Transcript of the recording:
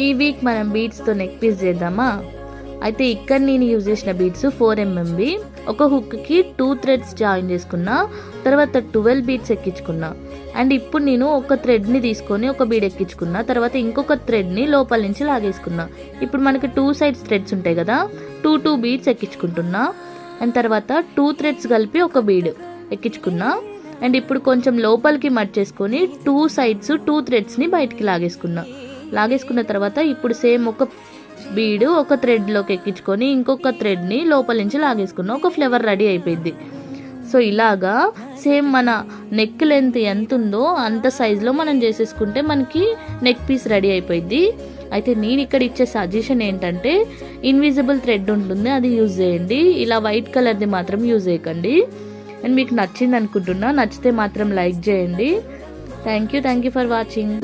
ఈ వీక్ మనం బీడ్స్తో neck piece చేద్దామా? అయితే ఇక్కడ నేను యూజ్ చేసిన బీడ్స్ 4mm. ఒక హుక్కి 2 థ్రెడ్స్ జాయిన్ చేసుకున్నా, తర్వాత 12 బీడ్స్ ఎక్కించుకున్నా. అండ్ ఇప్పుడు నేను ఒక థ్రెడ్ని తీసుకొని ఒక బీడ్ ఎక్కించుకున్నా, తర్వాత ఇంకొక థ్రెడ్ని లోపల నుంచి లాగేసుకున్నా. ఇప్పుడు మనకి 2 సైడ్స్ థ్రెడ్స్ ఉంటాయి కదా, 2 బీడ్స్ ఎక్కించుకుంటున్నా. అండ్ తర్వాత 2 థ్రెడ్స్ కలిపి ఒక బీడ్ ఎక్కించుకున్నా. అండ్ ఇప్పుడు కొంచెం లోపలికి మర్చేసుకొని 2 సైడ్స్ 2 థ్రెడ్స్ని బయటికి లాగేసుకున్న తర్వాత ఇప్పుడు సేమ్ ఒక బీడు ఒక థ్రెడ్లోకి ఎక్కించుకొని ఇంకొక థ్రెడ్ని లోపల నుంచి లాగేసుకున్నా. ఒక ఫ్లవర్ రెడీ అయిపోయింది. సో ఇలాగా సేమ్ మన నెక్ లెంత్ ఎంత ఉందో అంత సైజులో మనం చేసేసుకుంటే మనకి నెక్ పీస్ రెడీ అయిపోయింది. అయితే నేను ఇక్కడ ఇచ్చే సజెషన్ ఏంటంటే ఇన్విజిబుల్ థ్రెడ్ ఉంటుంది, అది యూజ్ చేయండి. ఇలా వైట్ కలర్ది మాత్రం యూజ్ చేయకండి. అండ్ మీకు నచ్చింది అనుకుంటున్నా. నచ్చితే మాత్రం లైక్ చేయండి. Thank you for watching.